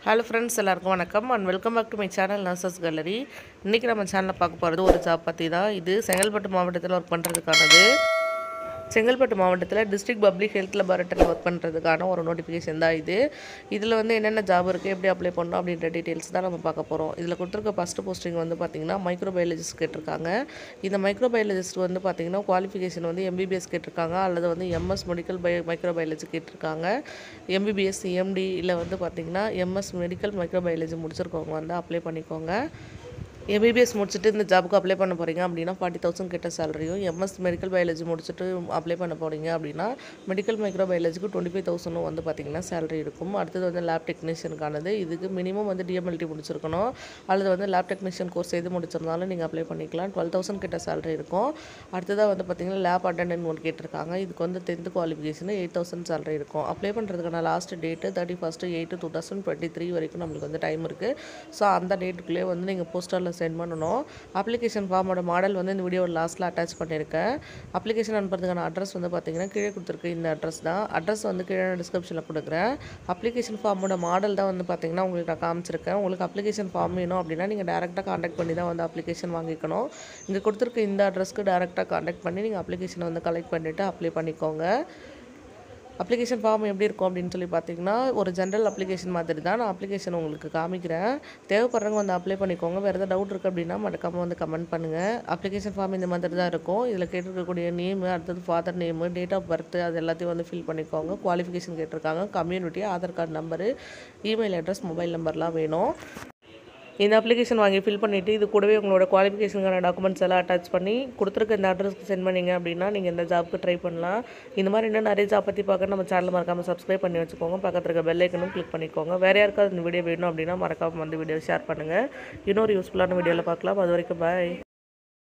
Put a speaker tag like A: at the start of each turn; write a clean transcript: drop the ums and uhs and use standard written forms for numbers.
A: Hello friends, எல்லாருக்கும் வணக்கம் and welcome back to my channel Nurses Gallery. இன்றைக்கி நம்ம சேனலில் பார்க்க போகிறது ஒரு ஜாப் பற்றி தான். இது செங்கல்பட்டு மாவட்டத்தில் ஒர்க் பண்ணுறதுக்கானது. செங்கல்பட்டு மாவட்டத்தில் டிஸ்ட்ரிக்ட் பப்ளிக் ஹெல்த் லெபார்ட்டரியில் ஒர்க் பண்ணுறதுக்கான ஒரு நோட்டிஃபிகேஷன் தான் இது. இதில் என்னென்ன ஜாப் இருக்குது, எப்படி அப்ளை பண்ணணும் அப்படின்ற டீட்டெயில்ஸ் தான் நம்ம பார்க்க போகிறோம். இதில் கொடுத்துருக்க ஃபஸ்ட்டு போஸ்டிங் பார்த்திங்கன்னா மைக்ரோபயாலஜிஸ்ட் கேட்டிருக்காங்க. இந்த மைக்ரோபயாலஜிஸ்ட் பார்த்திங்கன்னா குவாலிஃபிகேஷன் எம்பிபிஎஸ் கேட்டிருக்காங்க, அல்லது எம்எஸ் மெடிக்கல் மைக்ரோபயாலஜி கேட்டிருக்காங்க. எம்பிபிஎஸ் எம்டி இல்லை பார்த்திங்கன்னா எம்எஸ் மெடிக்கல் மைக்ரோபயாலஜி முடிச்சிருக்கவங்க அப்ளை பண்ணிக்கோங்க. எம்பிபிஎஸ் முடிச்சுட்டு இந்த ஜாபுக்கு அப்ளை பண்ண போகிறீங்க அப்படின்னா 40,000 கிட்ட சேலரியும், எம்எஸ் மெடிக்கல் பயாலஜி முடிச்சுட்டு அப்ளை பண்ண போகிறீங்க அப்படின்னா மெடிக்கல் மைக்ரோபயாலஜிக்கு 25,000 பார்த்திங்கன்னா சேலரி இருக்கும். அடுத்தது லேப் டெக்னீஷியனுக்கானது. இதுக்கு மினிமம் டிஎம்எல்டி முடிச்சிருக்கணும், அல்லது லேப் டெக்னீஷியன் கோர்ஸ் எது முடிச்சிருந்தாலும் நீங்கள் அப்ளை பண்ணிக்கலாம். 12,000 கிட்ட சேலரி இருக்கும். அடுத்ததாக பார்த்திங்கன்னா லேப் அட்டெண்டன்ட் ஒன்று கேட்டிருக்காங்க. இதுக்கு 10th குவாலிஃபிகேஷன் 8,000 சேலரி இருக்கும். அப்ளை பண்ணுறதுக்கான லாஸ்ட் டேட்டு 31/8/2023 வரைக்கும் நம்மளுக்கு டைம் இருக்குது. ஸோ அந்த டேட்டுக்குள்ளே நீங்கள் போஸ்டரில் சென்ட் பண்ணணும். அப்ளிகேஷன் ஃபார்மோட மாடல் இந்த வீடியோவில் லாஸ்ட்டில் அட்டாச் பண்ணியிருக்கேன். அப்ளிகேஷன் அனுப்புறதுக்கான அட்ரஸ் பார்த்திங்கன்னா கீழே கொடுத்துருக்கு. இந்த அட்ரஸ் தான். அட்ரஸ் கீழே டிஸ்கிரிப்ஷனில் கொடுக்குறேன். அப்ளிகேஷன் ஃபார்மோட மாடல் தான் பார்த்திங்கன்னா உங்களுக்கு நான் காமிச்சிருக்கேன். உங்களுக்கு அப்ளிகேஷன் ஃபார்ம் வேணும் அப்படின்னா நீங்கள் டேரெக்டாக காண்டாக்ட் பண்ணி தான் அப்ளிகேஷன் வாங்கிக்கணும். இங்கே கொடுத்துருக்க இந்த அட்ரஸ்க்கு டேரெக்டாக காண்டாக்ட் பண்ணி நீங்கள் அப்ளிகேஷனை கலெக்ட் பண்ணிவிட்டு அப்ளை பண்ணிக்கோங்க. அப்ளிகேஷன் ஃபார்ம் எப்படி இருக்கும் அப்படின்னு பார்த்தீங்கன்னா ஒரு ஜென்ரல் அப்ளிகேஷன் மாதிரி தான். நான் அப்ளிகேஷன் உங்களுக்கு காமிக்கிறேன். தேவைப்படுறவங்க அப்ளை பண்ணிக்கோங்க. வேறு ஏதாவது டவுட் இருக்குது அப்படின்னா மறக்காமல் கமெண்ட் பண்ணுங்கள். அப்ளிகேஷன் ஃபார்ம் இந்த மாதிரி தான் இருக்கும். இதில் கேட்டிருக்கக்கூடிய நேமு, அடுத்தது father name, date of birth, அது எல்லாத்தையும் ஃபில் பண்ணிக்கோங்க. குவாலிஃபிகேஷன் கேட்டிருக்காங்க, community, Aadhaar card number, email address, mobile நம்பர்லாம் வேணும். இந்த அப்ளிகேஷன் வாங்கி ஃபில் பண்ணிவிட்டு இது கூடவே உங்களோட குவாலிஃபிகேஷனுக்கான டாக்குமெண்ட்ஸ் எல்லாம் அட்டாச் பண்ணி கொடுத்துருக்க இந்த அட்ரஸ்க்கு சென்ட் பண்ணிங்க அப்படின்னா நீங்கள் இந்த ஜாப்க்கு ட்ரை பண்ணலாம். இந்த மாதிரி இன்னும் நிறைய ஜாப் பற்றி பார்க்க நம்ம சேனல் மறக்காமல் சப்ஸ்கிரைப் பண்ணி வச்சுக்கோங்க. பக்கத்தில் இருக்க பெல் ஐக்கனும் கிளிக் பண்ணிக்கோங்க. வேறு யாருக்காவது இந்த வீடியோ வேணும் அப்படின்னா மறக்காமல் வீடியோ ஷேர் பண்ணுங்கள். இன்னொரு யூஸ்ஃபுல்லான வீடியோவில் பார்க்கலாம். அது வரைக்கும் பாய்.